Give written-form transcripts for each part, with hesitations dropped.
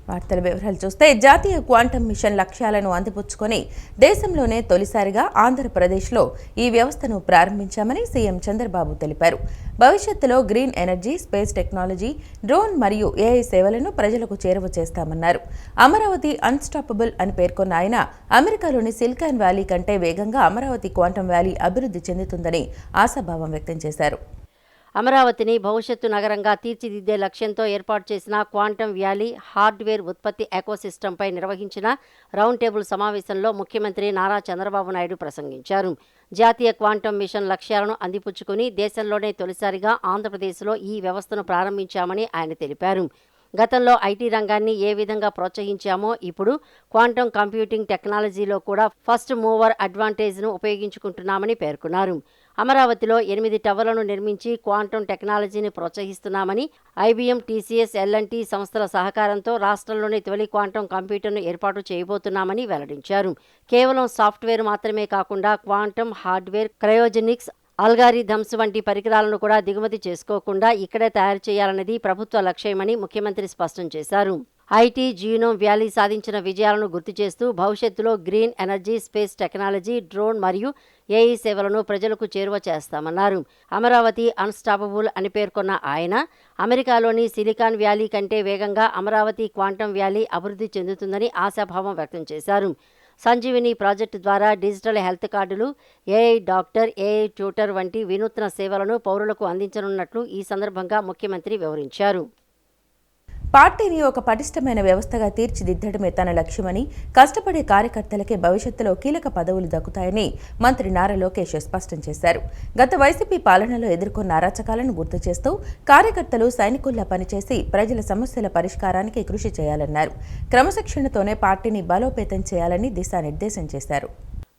వార్తల వివరాలు చూస్తే జాతీయ క్వాంటం మిషన్ లక్ష్యాలను అందిపుచ్చుకొని దేశంలోనే తొలిసారిగా ఆంధ్రప్రదేశ్లో ఈ వ్యవస్థను ప్రారంభించామని సీఎం చంద్రబాబు తెలిపారు. భవిష్యత్తులో green energy, space technology, drone మరియు ఏఐ సేవలను ప్రజలకు చేరువ చేస్తామన్నారు. అమరావతి అన్స్టాపబుల్ అని పేర్కొన్న ఆయన అమెరికాలోని సిలికాన్ వ్యాలీ కంటే వేగంగా అమరావతి క్వాంటం వ్యాలీ అభివృద్ధి చెందుతుందని ఆశాభావం వ్యక్తం చేశారు. అమరావతిని భవిష్యత్తు నగరంగా తీర్చిదిద్దే లక్ష్యంతో ఏర్పాటు చేసిన క్వాంటం వ్యాలీ హార్డ్వేర్ ఉత్పత్తి ఎకోసిస్టంపై నిర్వహించిన రౌండ్ టేబుల్ సమావేశంలో ముఖ్యమంత్రి నారా చంద్రబాబు నాయుడు ప్రసంగించారు. జాతీయ క్వాంటం మిషన్ లక్ష్యాలను అందిపుచ్చుకుని దేశంలోనే తొలిసారిగా ఆంధ్రప్రదేశ్లో ఈ వ్యవస్థను ప్రారంభించామని ఆయన తెలిపారు. గతంలో ఐటీ రంగాన్ని ఏ విధంగా ప్రోత్సహించామో ఇప్పుడు క్వాంటం కంప్యూటింగ్ టెక్నాలజీలో కూడా ఫస్ట్ మూవర్ అడ్వాంటేజ్ను ఉపయోగించుకుంటున్నామని పేర్కొన్నారు. అమరావతిలో 8 టవర్లను నిర్మించి క్వాంటం టెక్నాలజీని ప్రోత్సహిస్తున్నామని, ఐబీఎం, టీసీఎస్, ఎల్ఎన్టీ సంస్థల సహకారంతో రాష్ట్రంలోని తొలి క్వాంటం కంప్యూటర్ను ఏర్పాటు చేయబోతున్నామని వెల్లడించారు. కేవలం సాఫ్ట్వేర్ మాత్రమే కాకుండా క్వాంటం హార్డ్వేర్, క్రయోజెనిక్స్, అల్గారిథమ్స్ వంటి పరికరాలను కూడా దిగుమతి చేసుకోకుండా ఇక్కడే తయారు చేయాలన్నది ప్రభుత్వ లక్ష్యమని ముఖ్యమంత్రి స్పష్టం చేశారు. ఐటీ, జీనోమ్ వ్యాలీ సాధించిన విజయాలను గుర్తు చేస్తూ భవిష్యత్తులో green energy, space technology, drone మరియు ఏఐ సేవలను ప్రజలకు చేరువ చేస్తామన్నారు. అమరావతి అన్స్టాపబుల్ అని పేర్కొన్న ఆయన అమెరికాలోని సిలికాన్ వ్యాలీ కంటే వేగంగా అమరావతి క్వాంటం వ్యాలీ అభివృద్ధి చెందుతుందని ఆశాభావం వ్యక్తం చేశారు. సంజీవిని ప్రాజెక్టు ద్వారా డిజిటల్ హెల్త్ కార్డులు, ఏఐ డాక్టర్, ఏఐ ట్యూటర్ వంటి వినూత్న సేవలను పౌరులకు అందించనున్నట్లు ఈ సందర్భంగా ముఖ్యమంత్రి వివరించారు. పార్టీని ఒక పటిష్టమైన వ్యవస్థగా తీర్చిదిద్దడమే తన లక్ష్యమని, కష్టపడే కార్యకర్తలకే భవిష్యత్తులో కీలక పదవులు దక్కుతాయని మంత్రి నారా లోకేష్ స్పష్టం చేశారు. గత వైసీపీ పాలనలో ఎదుర్కొన్న అరాచకాలను గుర్తు చేస్తూ కార్యకర్తలు సైనికుల్లా పనిచేసి ప్రజల సమస్యల పరిష్కారానికి కృషి చేయాలన్నారు. క్రమశిక్షణతోనే పార్టీని బలోపేతం చేయాలని దిశానిర్దేశం చేశారు.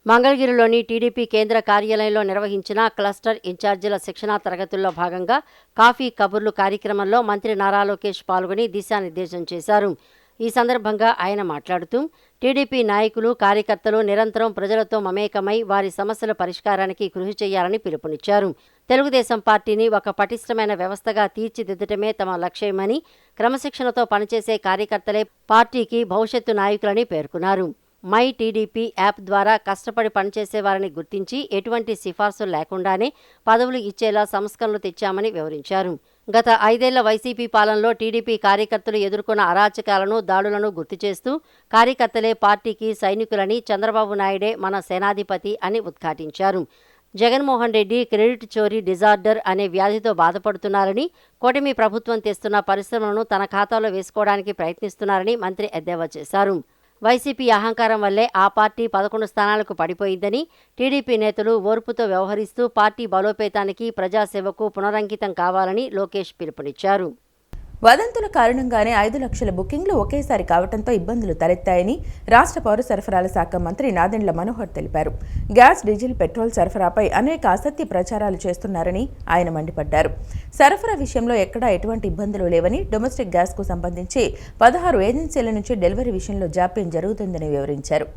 మంగళగిరిలోని టీడీపీ కేంద్ర కార్యాలయంలో నిర్వహించిన క్లస్టర్ ఇన్ఛార్జీల శిక్షణా తరగతుల్లో భాగంగా కాఫీ కబుర్లు కార్యక్రమంలో మంత్రి నారా లోకేష్ పాల్గొని దిశానిర్దేశం చేశారు. ఈ సందర్భంగా ఆయన మాట్లాడుతూ టీడీపీ నాయకులు, కార్యకర్తలు నిరంతరం ప్రజలతో మమేకమై వారి సమస్యల పరిష్కారానికి కృషి చేయాలని పిలుపునిచ్చారు. తెలుగుదేశం పార్టీని ఒక పటిష్టమైన వ్యవస్థగా తీర్చిదిద్దటమే తమ లక్ష్యమని, క్రమశిక్షణతో పనిచేసే కార్యకర్తలే పార్టీకి భవిష్యత్తు నాయకులని పేర్కొన్నారు. మై టీడీపీ యాప్ ద్వారా కష్టపడి పనిచేసే వారిని గుర్తించి ఎటువంటి సిఫార్సులు లేకుండానే పదవులు ఇచ్చేలా సంస్కరణలు తెచ్చామని వివరించారు. గత 5 ఏళ్ల వైసీపీ పాలనలో టీడీపీ కార్యకర్తలు ఎదుర్కొన్న అరాచకాలను, దాడులను గుర్తు చేస్తూ కార్యకర్తలే పార్టీకి సైనికులని, చంద్రబాబు నాయుడే మన సేనాధిపతి అని ఉద్ఘాటించారు. జగన్మోహన్ రెడ్డి క్రెడిట్ చోరీ డిజార్డర్ అనే వ్యాధితో బాధపడుతున్నారని, కూటమి ప్రభుత్వం తెస్తున్న పరిశ్రమలను తన ఖాతాలో వేసుకోవడానికి ప్రయత్నిస్తున్నారని మంత్రి ఎద్దేవా చేశారు. వైసీపీ అహంకారం వల్లే ఆ పార్టీ 11 స్థానాలకు పడిపోయిందని, టీడీపీ నేతలు ఓర్పుతో వ్యవహరిస్తూ పార్టీ బలోపేతానికి, ప్రజాసేవకు పునరంకితం కావాలని లోకేష్ పిలుపునిచ్చారు. వదంతుల కారణంగానే 5 లక్షల బుకింగ్లు ఒకేసారి కావడంతో ఇబ్బందులు తలెత్తాయని రాష్ట్ర పౌర సరఫరాల శాఖ మంత్రి నాదెండ్ల మనోహర్ తెలిపారు. గ్యాస్, డీజిల్, పెట్రోల్ సరఫరాపై అనేక అసత్య ప్రచారాలు చేస్తున్నారని ఆయన మండిపడ్డారు. సరఫరా విషయంలో ఎక్కడా ఎటువంటి ఇబ్బందులు లేవని, డొమెస్టిక్ గ్యాస్కు సంబంధించి 16 ఏజెన్సీల నుంచి డెలివరీ విషయంలో జాప్యం జరుగుతుందని వివరించారు.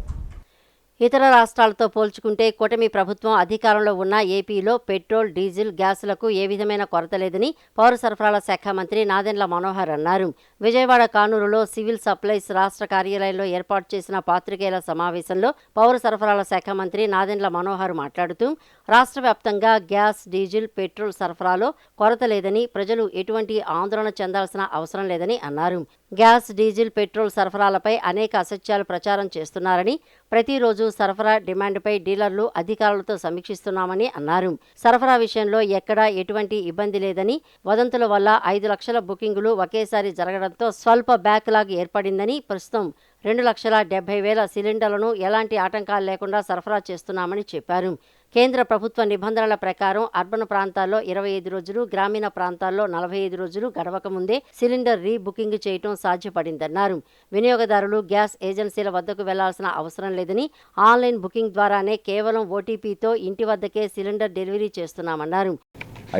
ఇతర రాష్ట్రాలతో పోల్చుకుంటే కూటమి ప్రభుత్వం అధికారంలో ఉన్న ఏపీలో పెట్రోల్, డీజిల్, గ్యాసులకు ఏ విధమైన కొరత లేదని పౌర సరఫరాల శాఖ మంత్రి నాదెండ్ల మనోహర్ అన్నారు. విజయవాడ కానూరులో సివిల్ సప్లైస్ రాష్ట్ర కార్యాలయంలో ఏర్పాటు చేసిన పాత్రికేయుల సమావేశంలో పౌర సరఫరాల శాఖ మంత్రి నాదెండ్ల మనోహర్ మాట్లాడుతూ రాష్ట్ర వ్యాప్తంగా గ్యాస్, డీజిల్, పెట్రోల్ సరఫరాలో కొరత లేదని, ప్రజలు ఎటువంటి ఆందోళన చెందాల్సిన అవసరం లేదని అన్నారు. గ్యాస్, డీజిల్, పెట్రోల్ సరఫరాలపై అనేక అసత్యాలు ప్రచారం చేస్తున్నారని, ప్రతిరోజు సరఫరా డిమాండ్పై డీలర్లు, అధికారులతో సమీక్షిస్తున్నామని అన్నారు. సరఫరా విషయంలో ఎక్కడా ఎటువంటి ఇబ్బంది లేదని, వదంతుల వల్ల 5 లక్షల బుకింగులు ఒకేసారి జరగడంతో స్వల్ప బ్యాక్లాగ్ ఏర్పడిందని, ప్రస్తుతం 2,70,000 సిలిండర్లను ఎలాంటి ఆటంకాలు లేకుండా సరఫరా చేస్తున్నామని చెప్పారు. కేంద్ర ప్రభుత్వ నిబంధనల ప్రకారం అర్బన్ ప్రాంతాల్లో 25 రోజులు, గ్రామీణ ప్రాంతాల్లో 45 రోజులు గడవక ముందే సిలిండర్ రీ-బుకింగ్ చేయడం సాధ్యపడిందన్నారు. వినియోగదారులు గ్యాస్ ఏజెన్సీల వద్దకు వెళ్లాల్సిన అవసరం లేదని, ఆన్లైన్ బుకింగ్ ద్వారానే కేవలం ఓటీపీతో ఇంటి వద్దకే సిలిండర్ డెలివరీ చేస్తున్నామన్నారు.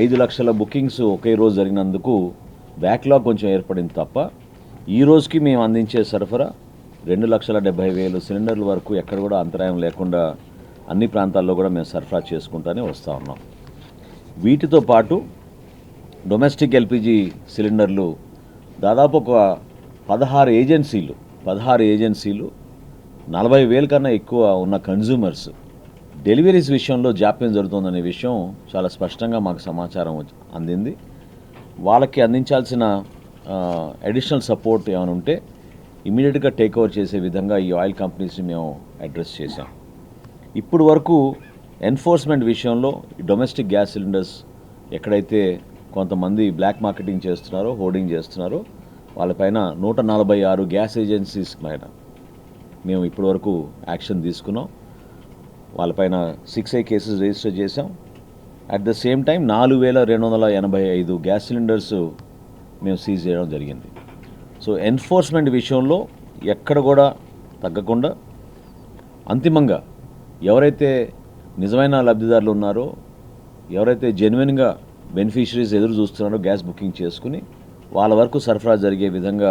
5 లక్షల బుకింగ్స్ ఒకే రోజు జరిగినందుకు బ్యాక్లాగ్ కొంచెం ఏర్పడింది తప్ప ఈ రోజుకి మేము అందించే సరఫరా 2,70,000 సిలిండర్ల వరకు ఎక్కడ కూడా అంతరాయం లేకుండా అన్ని ప్రాంతాల్లో కూడా మేము సరఫరా చేసుకుంటూనే వస్తూ ఉన్నాం. వీటితో పాటు డొమెస్టిక్ ఎల్పిజి సిలిండర్లు దాదాపు ఒక 16 ఏజెన్సీలు 40,000 కన్నా ఎక్కువ ఉన్న కన్జ్యూమర్స్ డెలివరీస్ విషయంలో జాప్యం జరుగుతుందనే విషయం చాలా స్పష్టంగా మాకు సమాచారం అందింది. వాళ్ళకి అందించాల్సిన అడిషనల్ సపోర్ట్ ఏమైనా ఉంటే ఇమీడియట్గా టేక్ ఓవర్ చేసే విధంగా ఈ ఆయిల్ కంపెనీస్ని మేము అడ్రస్ చేశాం. ఇప్పుడు వరకు ఎన్ఫోర్స్మెంట్ విషయంలో డొమెస్టిక్ గ్యాస్ సిలిండర్స్ ఎక్కడైతే కొంతమంది బ్లాక్ మార్కెటింగ్ చేస్తున్నారో, హోర్డింగ్ చేస్తున్నారో వాళ్ళపైన 146 గ్యాస్ ఏజెన్సీస్ పైన మేము ఇప్పటి వరకు యాక్షన్ తీసుకున్నాం. వాళ్ళపైన 6A కేసెస్ రిజిస్టర్ చేశాం. At the same time 4,285 gas cylinders మేము సీజ్ చేయడం జరిగింది. సో ఎన్ఫోర్స్మెంట్ విషయంలో ఎక్కడ కూడా తగ్గకుండా అంతిమంగా ఎవరైతే నిజమైన లబ్ధిదారులు ఉన్నారో, ఎవరైతే జెన్యున్గా బెనిఫిషరీస్ ఎదురు చూస్తున్నారో గ్యాస్ బుకింగ్ చేసుకుని వాళ్ళ వరకు సరఫరా జరిగే విధంగా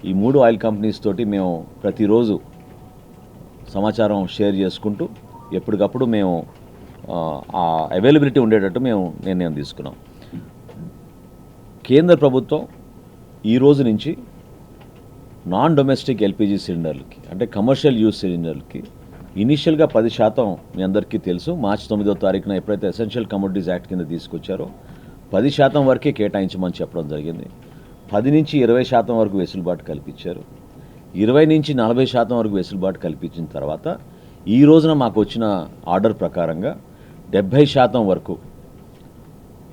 ఈ 3 ఆయిల్ కంపెనీస్ తోటి మేము ప్రతిరోజు సమాచారం షేర్ చేసుకుంటూ ఎప్పటికప్పుడు మేము ఆ అవైలబిలిటీ ఉండేటట్టు మేము నిర్ణయం తీసుకున్నాం. కేంద్ర ప్రభుత్వం ఈ రోజు నుంచి నాన్ డొమెస్టిక్ ఎల్పిజి సిలిండర్లకి అంటే కమర్షియల్ యూజ్ సిలిండర్లకి ఇనీషియల్గా 10% మీ అందరికీ తెలుసు, మార్చి 9వ తారీఖున ఎప్పుడైతే ఎసెన్షియల్ కమోడిటీస్ యాక్ట్ కింద తీసుకొచ్చారో 10% వరకే కేటాయించమని చెప్పడం జరిగింది. 10 నుంచి 20% వరకు వెసులుబాటు కల్పించారు. 20 నుంచి 40% వరకు వెసులుబాటు కల్పించిన తర్వాత ఈ రోజున మాకు వచ్చిన ఆర్డర్ ప్రకారంగా 70% వరకు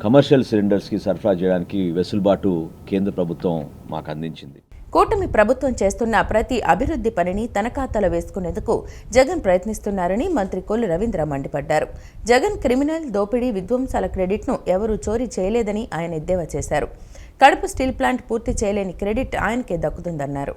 కమర్షియల్ సిలిండర్స్కి సరఫరా చేయడానికి వెసులుబాటు కేంద్ర ప్రభుత్వం మాకు అందించింది. కూటమి ప్రభుత్వం చేస్తున్న ప్రతి అభివృద్ధి పనిని తన ఖాతాలో వేసుకునేందుకు జగన్ ప్రయత్నిస్తున్నారని మంత్రి కొల్లు రవీంద్ర మండిపడ్డారు. జగన్ క్రిమినల్, దోపిడీ, విధ్వంసాల క్రెడిట్ను ఎవరూ చోరీ చేయలేదని ఆయన ఎద్దేవా చేశారు. కడప స్టీల్ ప్లాంట్ పూర్తి చేయలేని క్రెడిట్ ఆయనకే దక్కుతుందన్నారు.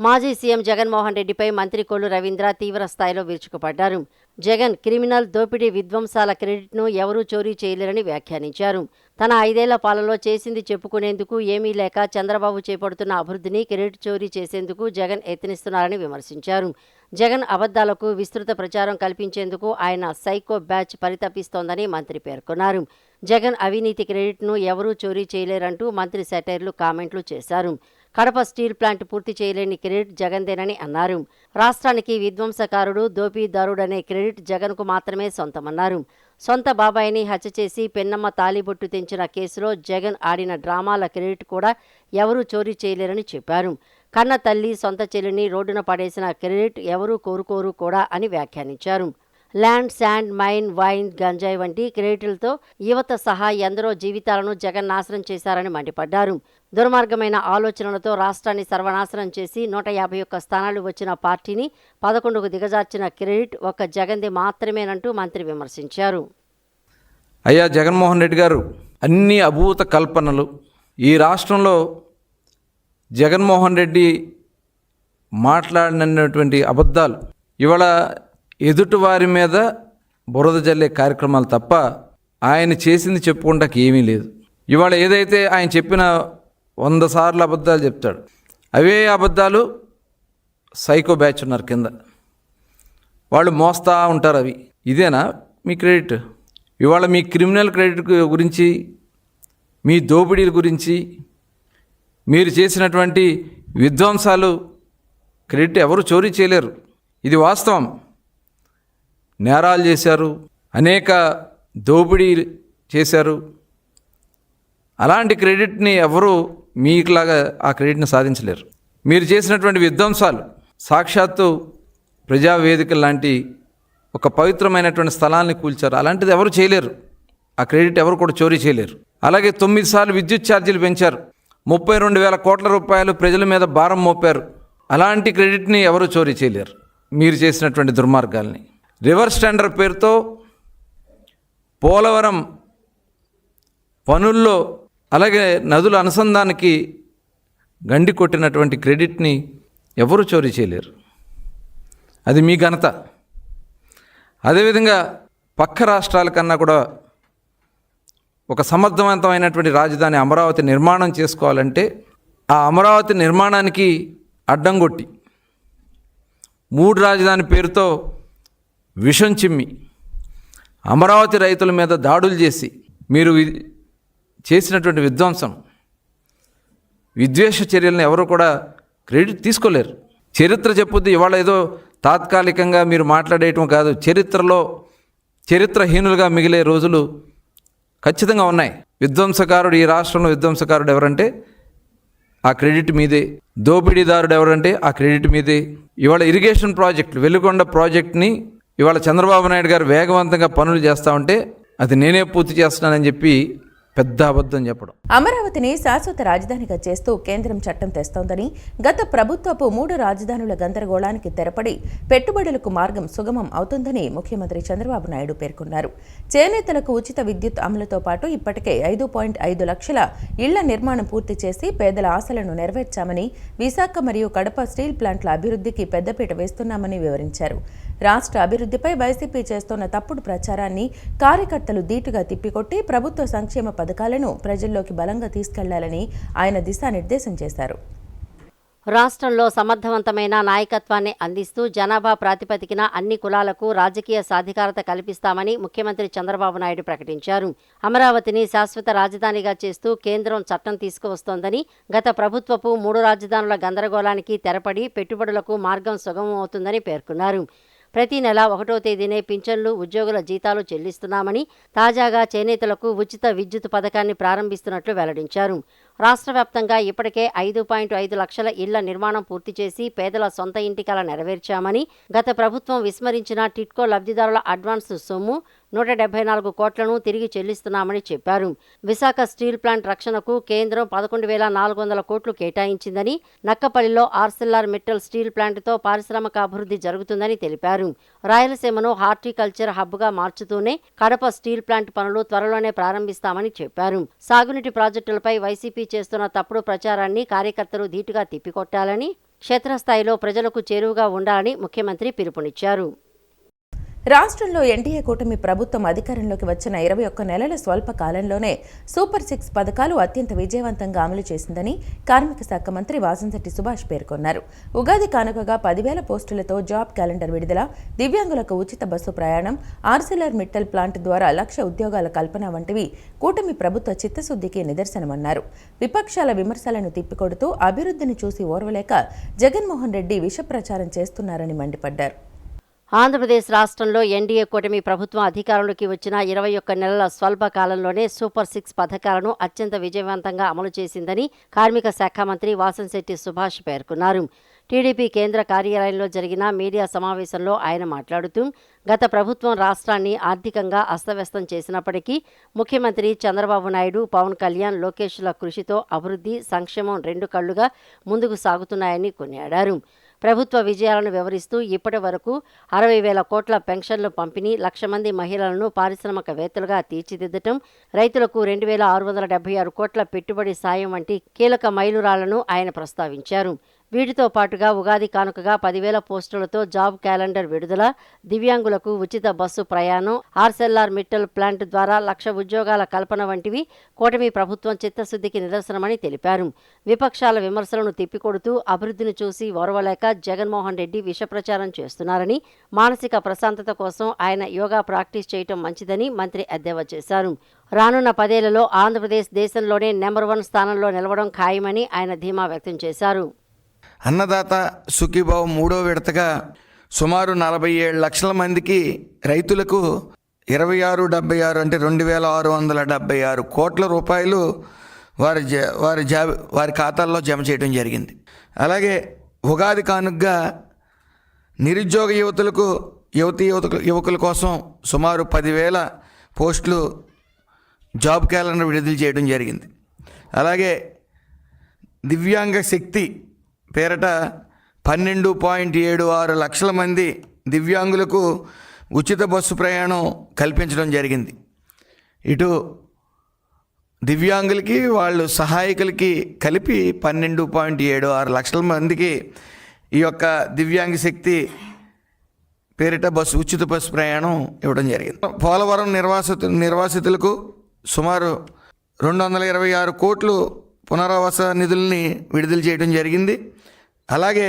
మాజీ సీఎం జగన్మోహన్ రెడ్డిపై మంత్రి కొల్లు రవీంద్ర తీవ్ర స్థాయిలో విరుచుకుపడ్డారు. జగన్ క్రిమినల్, దోపిడీ, విధ్వంసాల క్రెడిట్ను ఎవరూ చోరీ చేయలేరని వ్యాఖ్యానించారు. తన 5 ఏళ్ల పాలనలో చేసింది చెప్పుకునేందుకు ఏమీ లేక చంద్రబాబు చేపడుతున్న అభివృద్ధిని క్రెడిట్ చోరీ చేసేందుకు జగన్ యత్నిస్తున్నారని విమర్శించారు. జగన్ అబద్ధాలకు విస్తృత ప్రచారం కల్పించేందుకు ఆయన సైకో బ్యాచ్ పరితపిస్తోందని మంత్రి పేర్కొన్నారు. జగన్ అవినీతి క్రెడిట్ను ఎవరూ చోరీ చేయలేరంటూ మంత్రి సెటైర్లు, కామెంట్లు చేశారు. కడప స్టీల్ ప్లాంట్ పూర్తి చేయలేని క్రెడిట్ జగన్దేనని అన్నారు. రాష్ట్రానికి విధ్వంసకారుడు, దోపిడీదారుడనే క్రెడిట్ జగన్కు మాత్రమే సొంతమన్నారు. సొంత బాబాయిని హత్య చేసి పెన్నమ్మ తాలిబొట్టు తెంచిన కేసులో జగన్ ఆడిన డ్రామాల క్రెడిట్ కూడా ఎవరూ చోరీ చేయలేరని చెప్పారు. కన్న తల్లి, సొంత చెల్లిని రోడ్డున పడేసిన క్రెడిట్ ఎవరూ కోరుకోరు కూడా అని వ్యాఖ్యానించారు. ల్యాండ్, శాండ్, మైన్, వైన్, గంజాయి వంటి క్రెడిట్లతో యువత సహా ఎందరో జీవితాలను జగన్ నాశనం చేశారని మండిపడ్డారు. దుర్మార్గమైన ఆలోచనలతో రాష్ట్రాన్ని సర్వనాశనం చేసి 151 స్థానాలు వచ్చిన పార్టీని 11కు దిగజార్చిన క్రెడిట్ ఒక్క జగన్ది మాత్రమేనంటూ మంత్రి విమర్శించారు. అయ్యా జగన్మోహన్ రెడ్డి గారు, అన్ని అభూత కల్పనలు. ఈ రాష్ట్రంలో జగన్మోహన్ రెడ్డి మాట్లాడినటువంటి అబద్ధాలు ఇవాళ ఎదుటివారి మీద బురద జల్లే కార్యక్రమాలు తప్ప ఆయన చేసింది చెప్పుకోవడానికి ఏమీ లేదు. ఇవాళ ఏదైతే ఆయన చెప్పిన 100 సార్లు అబద్ధాలు చెప్తాడు, అవే అబద్ధాలు సైకో బ్యాచ్ ఉన్నారు కింద, వాళ్ళు మోస్తా ఉంటారు. అవి ఇదేనా మీ క్రెడిట్? ఇవాళ మీ క్రిమినల్ క్రెడిట్ గురించి, మీ దోపిడీల గురించి, మీరు చేసినటువంటి విధ్వంసాలు క్రెడిట్ ఎవరు చోరీ చేయలేరు. ఇది వాస్తవం. నేరాలు చేశారు, అనేక దోపిడీ చేశారు. అలాంటి క్రెడిట్ని ఎవరు మీకులాగా ఆ క్రెడిట్ని సాధించలేరు. మీరు చేసినటువంటి విధ్వంసాలు సాక్షాత్తు ప్రజావేదిక లాంటి ఒక పవిత్రమైనటువంటి స్థలాన్ని కూల్చారు. అలాంటిది ఎవరు చేయలేరు. ఆ క్రెడిట్ ఎవరు కూడా చోరీ చేయలేరు. అలాగే 9 సార్లు విద్యుత్ ఛార్జీలు పెంచారు. 32,000 కోట్ల రూపాయలు ప్రజల మీద భారం మోపారు. అలాంటి క్రెడిట్ని ఎవరు చోరీ చేయలేరు మీరు చేసినటువంటి దుర్మార్గాల్ని. రివర్స్ టెండర్ పేరుతో పోలవరం పనుల్లో అలాగే నదుల అనుసంధానానికి గండి కొట్టినటువంటి క్రెడిట్ని ఎవరు చోరీ చేయలేరు. అది మీ ఘనత. అదేవిధంగా పక్క రాష్ట్రాల కన్నా కూడా ఒక సమర్థవంతమైనటువంటి రాజధాని అమరావతి నిర్మాణం చేసుకోవాలంటే ఆ అమరావతి నిర్మాణానికి అడ్డం కొట్టి 3 రాజధాని పేరుతో విషం చిమ్మి అమరావతి రైతుల మీద దాడులు చేసి మీరు చేసినటువంటి విధ్వంసం, విద్వేష చర్యలను ఎవరు కూడా క్రెడిట్ తీసుకోలేరు. చరిత్ర చెప్పొద్దు. ఇవాళ ఏదో తాత్కాలికంగా మీరు మాట్లాడేయటం కాదు, చరిత్రహీనులుగా మిగిలే రోజులు ఖచ్చితంగా ఉన్నాయి. విధ్వంసకారుడు, ఈ రాష్ట్రంలో విధ్వంసకారుడు ఎవరంటే ఆ క్రెడిట్ మీదే. దోపిడీదారుడు ఎవరంటే ఆ క్రెడిట్ మీదే. ఇవాళ ఇరిగేషన్ ప్రాజెక్టులు, వెలుగొండ ప్రాజెక్ట్ని ఇవాళ చంద్రబాబు నాయుడు గారు వేగవంతంగా పనులు చేస్తూ ఉంటే అది నేనే పూర్తి చేస్తున్నానని చెప్పి పెద్ద అబద్ధం చెప్పడం. అమరావతిని శాశ్వత రాజధానిగా చేస్తూ కేంద్రం చట్టం తెస్తోందని, గత ప్రభుత్వపు 3 రాజధానుల గందరగోళానికి తెరపడి పెట్టుబడులకు మార్గం సుగమం అవుతుందని ముఖ్యమంత్రి చంద్రబాబు నాయుడు పేర్కొన్నారు. చేనేతలకు ఉచిత విద్యుత్ అమలుతో పాటు ఇప్పటికే 5.5 లక్షల ఇళ్ల నిర్మాణం పూర్తి చేసి పేదల ఆశలను నెరవేర్చామని, విశాఖ మరియు కడప స్టీల్ ప్లాంట్ల అభివృద్ధికి పెద్దపీట వేస్తున్నామని వివరించారు. రాష్ట్ర అభివృద్ధిపై వైసీపీ చేస్తున్న తప్పుడు ప్రచారాన్ని కార్యకర్తలు ధీటుగా తిప్పికొట్టి ప్రభుత్వ సంక్షేమ పథకాలను ప్రజల్లోకి బలంగా తీసుకెళ్లాలని ఆయన దిశానిర్దేశం చేశారు. రాష్ట్రంలో సమర్థవంతమైన నాయకత్వాన్ని అందిస్తూ జనాభా ప్రాతిపదికన అన్ని కులాలకు రాజకీయ సాధికారత కల్పిస్తామని ముఖ్యమంత్రి చంద్రబాబు నాయుడు ప్రకటించారు. అమరావతిని శాశ్వత రాజధానిగా చేస్తూ కేంద్రం చట్టం తీసుకువస్తోందని, గత ప్రభుత్వపు 3 రాజధానుల గందరగోళానికి తెరపడి పెట్టుబడులకు మార్గం సుగమం అవుతుందని పేర్కొన్నారు. ప్రతి నెల 1వ తేదీనే పింఛన్లు, ఉద్యోగుల జీతాలు చెల్లిస్తున్నామని, తాజాగా చేనేతలకు ఉచిత విద్యుత్ పథకాన్ని ప్రారంభిస్తున్నట్లు వెల్లడించారు. రాష్ట్ర వ్యాప్తంగా ఇప్పటికే 5.5 లక్షల ఇళ్ల నిర్మాణం పూర్తి చేసి పేదల సొంత ఇంటి కల నెరవేర్చామని, గత ప్రభుత్వం విస్మరించిన టిట్కో లబ్ధిదారుల అడ్వాన్స్ సొమ్ము 174 కోట్లను తిరిగి చెల్లిస్తున్నామని చెప్పారు. విశాఖ స్టీల్ ప్లాంట్ రక్షణకు కేంద్రం 11,400 కోట్లు కేటాయించిందని, నక్కపల్లిలో ఆర్సెల్ఆర్ మిట్టల్ స్టీల్ ప్లాంట్తో పారిశ్రామిక అభివృద్ధి జరుగుతుందని తెలిపారు. రాయలసీమను హార్టికల్చర్ హబ్గా మార్చుతూనే కడప స్టీల్ ప్లాంట్ పనులు త్వరలోనే ప్రారంభిస్తామని చెప్పారు. సాగునీటి ప్రాజెక్టులపై వైసీపీ చేస్తున్న తప్పుడు ప్రచారాన్ని కార్యకర్తలు ధీటుగా తిప్పికొట్టాలని, క్షేత్రస్థాయిలో ప్రజలకు చేరువగా ఉండాలని ముఖ్యమంత్రి పిలుపునిచ్చారు. రాష్ట్రంలో ఎన్డీఏ కూటమి ప్రభుత్వం అధికారంలోకి వచ్చిన 21 నెలల స్వల్ప కాలంలోనే సూపర్ 6 పథకాలు అత్యంత విజయవంతంగా అమలు చేసిందని కార్మిక శాఖ మంత్రి వాసంశెట్టి సుభాష్ పేర్కొన్నారు. ఉగాది కానుకగా 10,000 పోస్టులతో జాబ్ క్యాలెండర్ విడుదల, దివ్యాంగులకు ఉచిత బస్సు ప్రయాణం, ఆర్సెల్ఆర్ మిట్టల్ ప్లాంట్ ద్వారా 1,00,000 ఉద్యోగాల కల్పన వంటివి కూటమి ప్రభుత్వ చిత్తశుద్ధికి నిదర్శనమన్నారు. విపక్షాల విమర్శలను తిప్పికొడుతూ అభివృద్ధిని చూసి ఓర్వలేక జగన్మోహన్ రెడ్డి విషప్రచారం చేస్తున్నారని మండిపడ్డారు. ఆంధ్రప్రదేశ్ రాష్ట్రంలో ఎన్డీఏ కూటమి ప్రభుత్వం అధికారంలోకి వచ్చిన 21 నెలల స్వల్ప కాలంలోనే సూపర్ 6 పథకాలను అత్యంత విజయవంతంగా అమలు చేసిందని కార్మిక శాఖ మంత్రి వాసంశెట్టి సుభాష్ పేర్కొన్నారు. టీడీపీ కేంద్ర కార్యాలయంలో జరిగిన మీడియా సమావేశంలో ఆయన మాట్లాడుతూ, గత ప్రభుత్వం రాష్ట్రాన్ని ఆర్థికంగా అస్తవ్యస్తం చేసినప్పటికీ ముఖ్యమంత్రి చంద్రబాబు నాయుడు, పవన్ కళ్యాణ్, లోకేష్ల కృషితో అభివృద్ధి, సంక్షేమం 2 కళ్లుగా ముందుకు సాగుతున్నాయని కొనియాడారు. ప్రభుత్వ విజయాలను వివరిస్తూ ఇప్పటి వరకు 60,000 కోట్ల పెన్షన్లు పంపిణీ, 1,00,000 మంది మహిళలను పారిశ్రామికవేత్తలుగా తీర్చిదిద్దటం, రైతులకు 2,676 కోట్ల పెట్టుబడి సాయం వంటి కీలక మైలురాళ్లను ఆయన ప్రస్తావించారు. వీటితో పాటుగా ఉగాది కానుకగా 10,000 పోస్టులతో జాబ్ క్యాలెండర్ విడుదల, దివ్యాంగులకు ఉచిత బస్సు ప్రయాణం, ఆర్సెల్ఆర్ మిట్టల్ ప్లాంట్ ద్వారా 1,00,000 ఉద్యోగాల కల్పన వంటివి కూటమి ప్రభుత్వం చిత్తశుద్ధికి నిదర్శనమని తెలిపారు. విపక్షాల విమర్శలను తిప్పికొడుతూ అభివృద్ధిని చూసి ఓర్వలేక జగన్మోహన్ రెడ్డి విషప్రచారం చేస్తున్నారని, మానసిక ప్రశాంతత కోసం ఆయన యోగా ప్రాక్టీస్ చేయటం మంచిదని మంత్రి ఎద్దేవా చేశారు. రానున్న 10 ఏళ్లలో ఆంధ్రప్రదేశ్ దేశంలోనే నెంబర్ 1 స్థానంలో నిలవడం ఖాయమని ఆయన ధీమా వ్యక్తం చేశారు. అన్నదాత సుఖీభావ 3వ విడతగా సుమారు 47 లక్షల మందికి రైతులకు 2676 అంటే 2,676 కోట్ల రూపాయలు వారి ఖాతాల్లో జమ చేయడం జరిగింది. అలాగే ఉగాది కానుకగా నిరుద్యోగ యువకుల కోసం సుమారు 10,000 పోస్టులు జాబ్ క్యాలెండర్ విడుదల చేయడం జరిగింది. అలాగే దివ్యాంగ శక్తి పేరట 12.76 లక్షల మంది దివ్యాంగులకు ఉచిత బస్సు ప్రయాణం కల్పించడం జరిగింది. ఇటు దివ్యాంగులకి వాళ్ళు సహాయకులకి కలిపి 12.76 లక్షల మందికి ఈ యొక్క దివ్యాంగ శక్తి పేరిట ఉచిత బస్సు ప్రయాణం ఇవ్వడం జరిగింది. పోలవరం నిర్వాసితులకు సుమారు 226 కోట్లు పునరావాస నిధుల్ని విడుదల చేయడం జరిగింది. అలాగే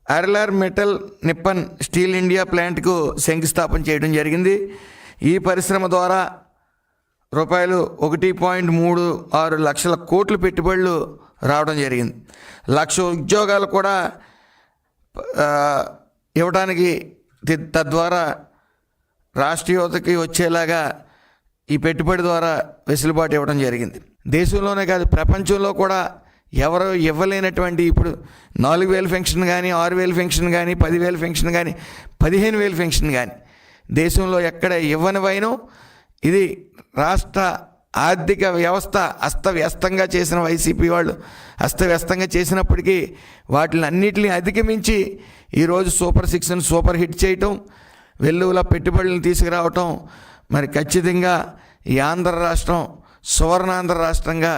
ఆర్ఎల్ఆర్ మెటల్ నిప్పన్ స్టీల్ ఇండియా ప్లాంట్కు శంకుస్థాపన చేయడం జరిగింది. ఈ పరిశ్రమ ద్వారా రూపాయలు 1.36 లక్షల కోట్లు పెట్టుబడులు రావడం జరిగింది. 1,00,000 ఉద్యోగాలు కూడా ఇవ్వడానికి తద్వారా రాష్ట్ర యువతకి వచ్చేలాగా ఈ పెట్టుబడి ద్వారా వెసులుబాటు ఇవ్వడం జరిగింది. దేశంలోనే కాదు ప్రపంచంలో కూడా ఎవరు ఇవ్వలేనటువంటి ఇప్పుడు 4,000 పెన్షన్ కానీ, 6,000 పెన్షన్ కానీ, 10,000 పెన్షన్ కానీ, 15,000 పెన్షన్ కానీ దేశంలో ఎక్కడ ఇవ్వనివైనా ఇది రాష్ట్ర ఆర్థిక వ్యవస్థ అస్తవ్యస్తంగా చేసిన వైసీపీ వాళ్ళు అస్తవ్యస్తంగా చేసినప్పటికీ వాటిని అన్నిటిని అధిగమించి ఈరోజు సూపర్ 6ని సూపర్ హిట్ చేయటం, వెల్లువల పెట్టుబడులను తీసుకురావటం, మరి ఖచ్చితంగా ఈ ఆంధ్ర రాష్ట్రం సువర్ణాంధ్ర రాష్ట్రంగా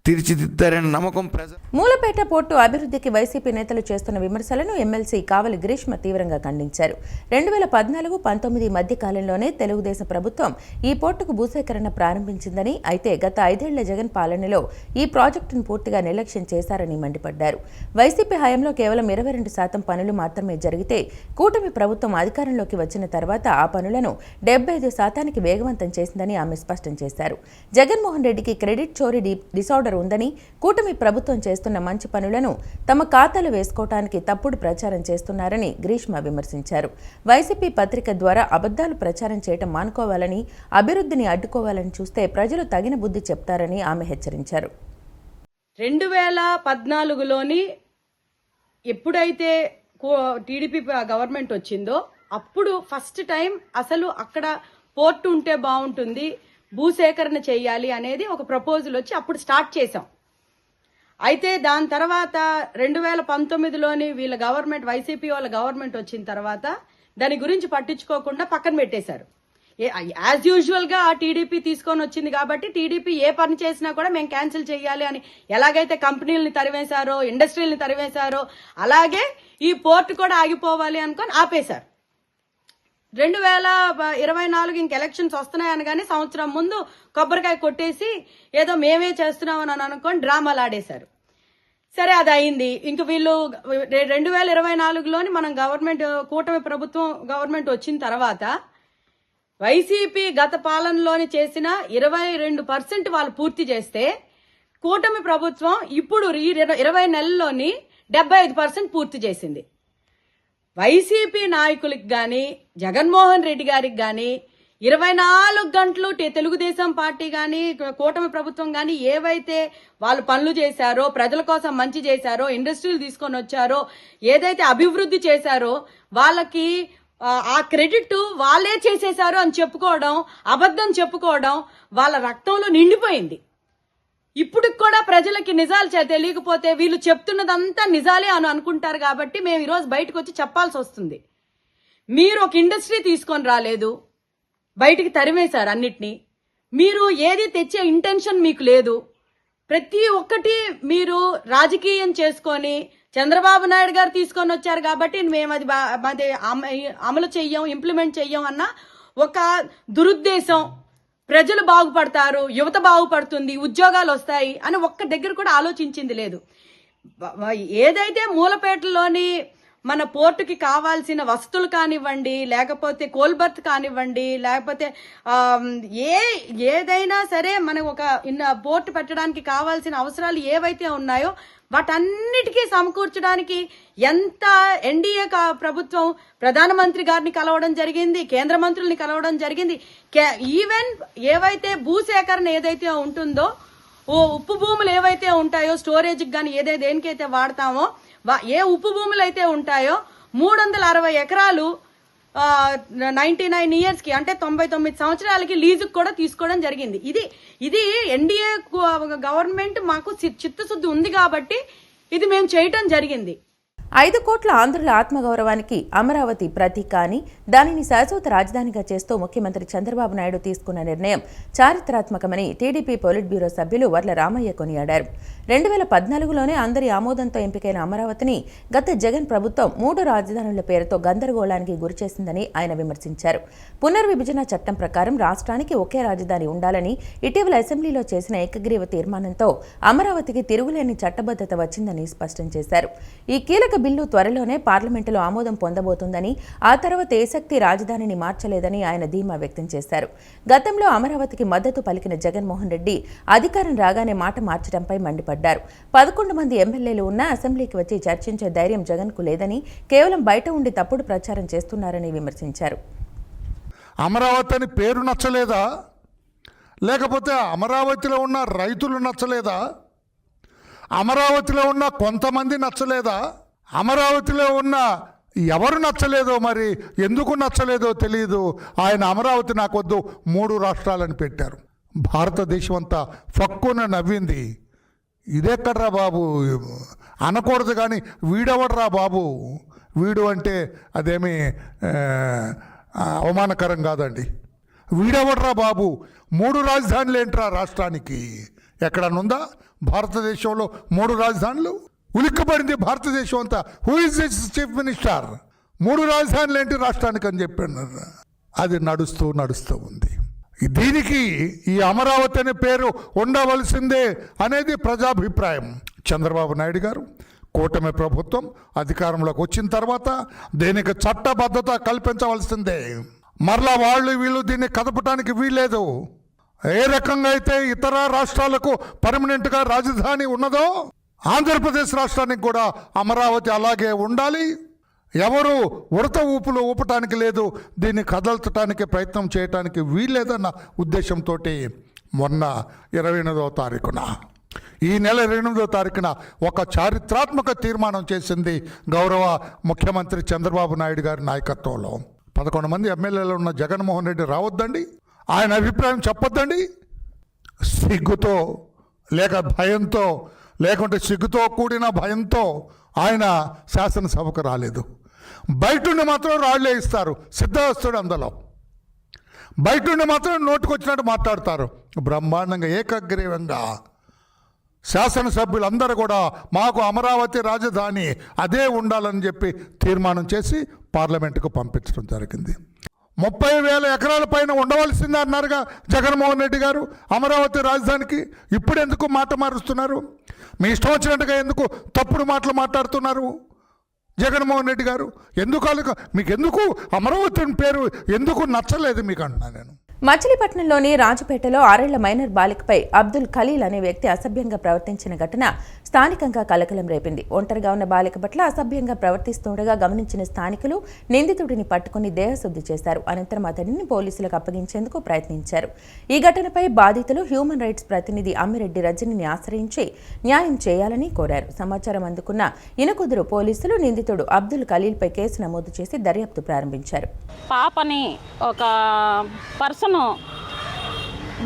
తీర్చిదిద్దారని నమ్మకం ప్రజలు. మూలపేట పోర్టు అభివృద్ధికి వైసీపీ నేతలు చేస్తున్న విమర్శలను ఎమ్మెల్సీ కావలి గ్రీష్మ తీవ్రంగా ఖండించారు. 2014-19 మధ్య కాలంలోనే తెలుగుదేశం ప్రభుత్వం ఈ పోర్టుకు భూసేకరణ ప్రారంభించిందని, అయితే గత 5 ఏళ్ల జగన్ పాలనలో ఈ ప్రాజెక్టును పూర్తిగా నిర్లక్ష్యం చేశారని మండిపడ్డారు. వైసీపీ హయాంలో కేవలం 22% పనులు మాత్రమే జరిగితే కూటమి ప్రభుత్వం అధికారంలోకి వచ్చిన తర్వాత ఆ పనులను 75% వేగవంతం చేసిందని ఆమె స్పష్టం చేశారు. జగన్మోహన్ రెడ్డికి క్రెడిట్ చోరీ డిసార్డర్ ఉందని, కూటమి ప్రభుత్వం చేస్తున్న మంచి పనులను తమ ఖాతాలో వేసుకోవటానికి తప్పుడు ప్రచారం చేస్తున్నారని గ్రీష్మ విమర్శించారు. వైసీపీ పత్రిక ద్వారా అబద్ధాలు ప్రచారం చేయటం మానుకోవాలని, అభివృద్ధిని అడ్డుకోవాలని చూస్తే ప్రజలు తగిన బుద్ధి చెప్తారని ఆమె హెచ్చరించారు. 2014లోని ఎప్పుడైతే టీడీపీ గవర్నమెంట్ వచ్చిందో అప్పుడు ఫస్ట్ టైం అసలు అక్కడ పోర్టు ఉంటే బాగుంటుంది, భూసేకరణ చేయాలి అనేది ఒక ప్రపోజల్ వచ్చి అప్పుడు స్టార్ట్ చేశాం. అయితే దాని తర్వాత 2019లోని వీళ్ళ గవర్నమెంట్ వైసీపీ వాళ్ళ గవర్నమెంట్ వచ్చిన తర్వాత దాని గురించి పట్టించుకోకుండా పక్కన పెట్టేశారు. యాజ్ యూజువల్ గా టీడీపీ తీసుకొని వచ్చింది కాబట్టి టీడీపీ ఏ పని చేసినా కూడా మేము క్యాన్సిల్ చేయాలి అని ఎలాగైతే కంపెనీలని తరివేశారో, ఇండస్ట్రీలని తరివేశారో అలాగే ఈ పోర్టు కూడా ఆగిపోవాలి అనుకొని ఆపేశారు. 2024 ఇంక ఎలక్షన్స్ వస్తున్నాయనగానే సంవత్సరం ముందు కొబ్బరికాయ కొట్టేసి ఏదో మేమే చేస్తున్నామని అనుకొని డ్రామాలు ఆడేశారు. సరే అది అయింది. ఇంక వీళ్ళు 2024లోని మనం గవర్నమెంట్ కూటమి ప్రభుత్వం గవర్నమెంట్ వచ్చిన తర్వాత వైసీపీ గత పాలనలోని చేసిన 22% వాళ్ళు పూర్తి చేస్తే కూటమి ప్రభుత్వం ఇప్పుడు 20 నెలల్లోని 75% పూర్తి చేసింది. వైసీపీ నాయకులకు గాని, జగన్మోహన్ రెడ్డి గారికి గాని 24 గంటలు తెలుగుదేశం పార్టీ గాని, కూటమి ప్రభుత్వం గాని ఏవైతే వాళ్ళు పనులు చేశారో, ప్రజల కోసం మంచి చేశారో, ఇండస్ట్రీలు తీసుకొని వచ్చారో, ఏదైతే అభివృద్ధి చేశారో వాళ్ళకి ఆ క్రెడిట్ వాళ్ళే చేసేశారో అని చెప్పుకోవడం, అబద్ధం చెప్పుకోవడం వాళ్ళ రక్తంలో నిండిపోయింది. ఇప్పుడు కూడా ప్రజలకి నిజాలు తెలియకపోతే వీళ్ళు చెప్తున్నదంతా నిజాలే అని అనుకుంటారు. కాబట్టి మేము ఈరోజు బయటకు వచ్చి చెప్పాల్సి వస్తుంది. మీరు ఒక ఇండస్ట్రీ తీసుకొని రాలేదు, బయటికి తరిమేశారు అన్నిటినీ. మీరు ఏది తెచ్చే ఇంటెన్షన్ మీకు లేదు. ప్రతి ఒక్కటి మీరు రాజకీయం చేసుకొని చంద్రబాబు నాయుడు గారు తీసుకొని వచ్చారు కాబట్టి మేము అది అమలు చెయ్యం, ఇంప్లిమెంట్ చెయ్యం అన్న ఒక దురుద్దేశం. ప్రజలు బాగుపడతారు, యువత బాగుపడుతుంది, ఉద్యోగాలు వస్తాయి అని ఒక్క దగ్గర కూడా ఆలోచించింది లేదు. ఏదైతే మూలపేటలోని మన పోర్టుకి కావాల్సిన వస్తువులు కానివ్వండి, లేకపోతే కోల్బర్త్ కానివ్వండి, లేకపోతే ఏదైనా సరే మనకు ఒక పోర్టు పెట్టడానికి కావాల్సిన అవసరాలు ఏవైతే ఉన్నాయో వాటన్నిటికీ సమకూర్చడానికి ఎంత ఎన్డీఏ ప్రభుత్వం ప్రధానమంత్రి గారిని కలవడం జరిగింది, కేంద్ర మంత్రుల్ని కలవడం జరిగింది. ఈవెన్ ఏవైతే భూసేకరణ ఏదైతే ఉంటుందో, ఉప్పు భూములు ఏవైతే ఉంటాయో స్టోరేజ్కి కానీ ఏదైతే దేనికైతే వాడతామో ఏ ఉప్పు భూములు అయితే ఉంటాయో 360 ఎకరాలు 99 ఇయర్స్కి అంటే 99 సంవత్సరాలకి లీజుకు కూడా తీసుకోవడం జరిగింది. ఇది ఎన్డీఏ గవర్నమెంట్ మాకు చిత్తశుద్ధి ఉంది కాబట్టి ఇది మేము చేయటం జరిగింది. 5 కోట్ల ఆంధ్రుల ఆత్మగౌరవానికి అమరావతి ప్రతీక అని, దానిని శాశ్వత రాజధానిగా చేస్తూ ముఖ్యమంత్రి చంద్రబాబు నాయుడు తీసుకున్న నిర్ణయం చారిత్రాత్మకమని టీడీపీ పొలిట్ బ్యూరో సభ్యులు వర్ల రామయ్య కొనియాడారు. 2014లోనే అందరి ఆమోదంతో ఎంపికైన అమరావతిని గత జగన్ ప్రభుత్వం 3 రాజధానుల పేరుతో గందరగోళానికి గురిచేసిందని ఆయన విమర్శించారు. పునర్విభజన చట్టం ప్రకారం రాష్ట్రానికి ఒకే రాజధాని ఉండాలని ఇటీవల అసెంబ్లీలో చేసిన ఏకగ్రీవ తీర్మానంతో అమరావతికి తిరుగులేని చట్టబద్ధత వచ్చిందని స్పష్టం చేశారు. ఈ కీలక బిల్లు త్వరలోనే పార్లమెంటులో ఆమోదం పొందబోతుందని, ఆ తర్వాత ఏ శక్తి రాజధానిని మార్చలేదని ఆయన ధీమా వ్యక్తం చేశారు. గతంలో అమరావతికి మద్దతు పలికిన జగన్మోహన్ రెడ్డి అధికారం రాగానే మాట మార్చడంపై మండిపడ్డారు. 11 మంది ఎమ్మెల్యేలు ఉన్నా అసెంబ్లీకి వచ్చి చర్చించే ధైర్యం జగన్కు లేదని, కేవలం బయట ఉండి తప్పుడు ప్రచారం చేస్తున్నారని విమర్శించారు. అమరావతి అని పేరు నచ్చలేదా, లేకపోతే అమరావతిలో ఉన్న రైతులు నచ్చలేదా, అమరావతిలో ఉన్న కొంతమంది నచ్చలేదా, అమరావతిలో ఉన్న ఎవరు నచ్చలేదో, మరి ఎందుకు నచ్చలేదో తెలియదు. ఆయన అమరావతి నాకొద్దు 3 రాష్ట్రాలని పెట్టారు. భారతదేశం అంతా ఫక్కున నవ్వింది. ఇదెక్కడ్రా బాబు అనకూడదు, కానీ వీడెవడ్రా బాబు, వీడు అంటే అదేమీ అవమానకరం కాదండి. వీడెవడ్రా బాబు, 3 రాజధానులు ఏంట్రా రాష్ట్రానికి? ఎక్కడనుందా భారతదేశంలో 3 రాజధానులు? ఉలిక్కబడింది భారతదేశం అంతా. Who is this chief minister? 3 రాజధానులు ఏంటి రాష్ట్రానికి అని చెప్పాను. అది నడుస్తూ ఉంది. దీనికి ఈ అమరావతి అనే పేరు ఉండవలసిందే అనేది ప్రజాభిప్రాయం. చంద్రబాబు నాయుడు గారు, కూటమి ప్రభుత్వం అధికారంలోకి వచ్చిన తర్వాత దీనికి చట్టబద్ధత కల్పించవలసిందే. మరలా వీళ్ళు దీన్ని కదపటానికి వీల్లేదు. ఏ రకంగా అయితే ఇతర రాష్ట్రాలకు పర్మనెంట్గా రాజధాని ఉన్నదో, ఆంధ్రప్రదేశ్ రాష్ట్రానికి కూడా అమరావతి అలాగే ఉండాలి. ఎవరు ఉడత ఊపులు ఊపటానికి లేదు, దీన్ని కదల్చడానికి ప్రయత్నం చేయటానికి వీల్లేదన్న ఉద్దేశంతో మొన్న 28వ తారీఖున, ఈ నెల 28వ తారీఖున ఒక చారిత్రాత్మక తీర్మానం చేసింది గౌరవ ముఖ్యమంత్రి చంద్రబాబు నాయుడు గారి నాయకత్వంలో. 11 మంది ఎమ్మెల్యేలు ఉన్న జగన్మోహన్ రెడ్డి రావద్దండి, ఆయన అభిప్రాయం చెప్పొద్దండి. సిగ్గుతో లేక భయంతో, లేకుంటే సిగ్గుతో కూడిన భయంతో ఆయన శాసనసభకు రాలేదు. బయటుండి మాత్రం రాళ్లే ఇస్తారు, సిద్ధహస్తుడు అందులో. బయటుండి మాత్రం నోటుకొచ్చినట్టు మాట్లాడతారు. బ్రహ్మాండంగా ఏకగ్రీవంగా శాసనసభ్యులందరూ కూడా మాకు అమరావతి రాజధాని అదే ఉండాలని చెప్పి తీర్మానం చేసి పార్లమెంటుకు పంపించడం జరిగింది. 30,000 ఎకరాల పైన ఉండవలసిందే అన్నారుగా జగన్మోహన్ రెడ్డి గారు అమరావతి రాజధానికి. ఇప్పుడు ఎందుకు మాట మారుస్తున్నారు? మీ ఇష్టం వచ్చినట్టుగా ఎందుకు తప్పుడు మాటలు మాట్లాడుతున్నారు జగన్మోహన్ రెడ్డి గారు? మీకెందుకు అమరావతి పేరు ఎందుకు నచ్చలేదు మీకు అంటున్నా నేను. మచిలీపట్నంలోని రాజపేటలో 6 ఏళ్ల మైనర్ బాలికపై అబ్దుల్ ఖలీల్ అనే వ్యక్తి అసభ్యంగా ప్రవర్తించిన ఘటన స్థానికంగా కలకలం రేపింది. ఒంటరిగా ఉన్న బాలిక పట్ల అసభ్యంగా ప్రవర్తిస్తుండగా గమనించిన స్థానికులు నిందితుడిని పట్టుకుని దేహశుద్ధి చేశారు. అనంతరం అతడిని పోలీసులకు అప్పగించేందుకు ప్రయత్నించారు. ఈ ఘటనపై బాధితులు హ్యూమన్ రైట్స్ ప్రతినిధి అమ్మిరెడ్డి రజనిని ఆశ్రయించి న్యాయం చేయాలని కోరారు. సమాచారం అందుకున్న ఇనకుదురు పోలీసులు నిందితుడు అబ్దుల్ ఖలీల్పై కేసు నమోదు చేసి దర్యాప్తు ప్రారంభించారు. పాపని ఒక పర్సన్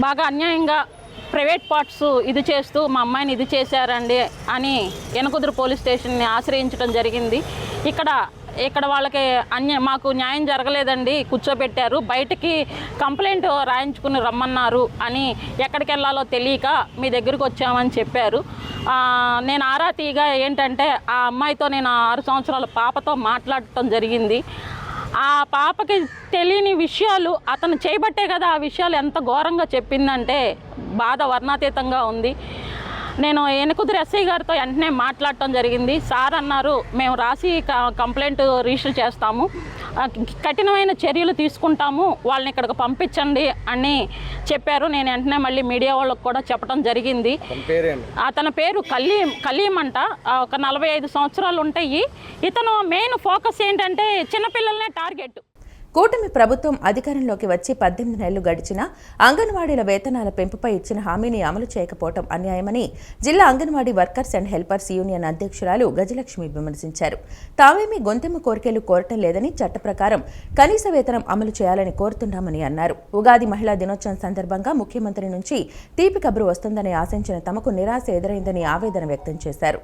బాగా అన్యాయంగా ప్రైవేట్ పార్ట్స్ ఇది చేస్తూ మా అమ్మాయిని ఇది చేశారండి అని యనకుదురు పోలీస్ స్టేషన్ని ఆశ్రయించడం జరిగింది. ఇక్కడ వాళ్ళకి మాకు న్యాయం జరగలేదండి, కూర్చోబెట్టారు, బయటికి కంప్లైంట్ రాయించుకుని రమ్మన్నారు అని ఎక్కడికి వెళ్ళాలో తెలియక మీ దగ్గరికి వచ్చామని చెప్పారు. నేను ఆరా తీయగా ఏంటంటే ఆ అమ్మాయితో నేను 6 సంవత్సరాల పాపతో మాట్లాడటం జరిగింది. ఆ పాపకి తెలియని విషయాలు అతను చేయబట్టే కదా ఆ విషయాలు ఎంత ఘోరంగా చెప్పిందంటే బాధ వర్ణాతీతంగా ఉంది. నేను ఎనకుదురు ఎస్ఐ గారితో వెంటనే మాట్లాడటం జరిగింది. సార్ అన్నారు, మేము రాసి కంప్లైంట్ రిజిస్టర్ చేస్తాము, కఠినమైన చర్యలు తీసుకుంటాము, వాళ్ళని ఇక్కడికి పంపించండి అని చెప్పారు. నేను వెంటనే మళ్ళీ మీడియా వాళ్ళకు కూడా చెప్పడం జరిగింది. అతని పేరు కలీం అంట. ఒక 45 సంవత్సరాలు ఉంటాయి. ఇతను మెయిన్ ఫోకస్ ఏంటంటే చిన్నపిల్లలనే టార్గెట్. కూటమి ప్రభుత్వం అధికారంలోకి వచ్చి 18 నెలలు గడిచినా అంగన్వాడీల వేతనాల పెంపుపై ఇచ్చిన హామీని అమలు చేయకపోవడం అన్యాయమని జిల్లా anganwadi workers and helpers union అధ్యక్షురాలు గజలక్ష్మి విమర్శించారు. తామేమీ గొంతెమ్మ కోరికలు కోరటం లేదని, చట్ట ప్రకారం కనీస వేతనం అమలు చేయాలని కోరుతున్నామని అన్నారు. ఉగాది మహిళా దినోత్సవం సందర్భంగా ముఖ్యమంత్రి నుంచి తీపి కబురు వస్తుందని ఆశించిన తమకు నిరాశ ఎదురైందని ఆవేదన వ్యక్తం చేశారు.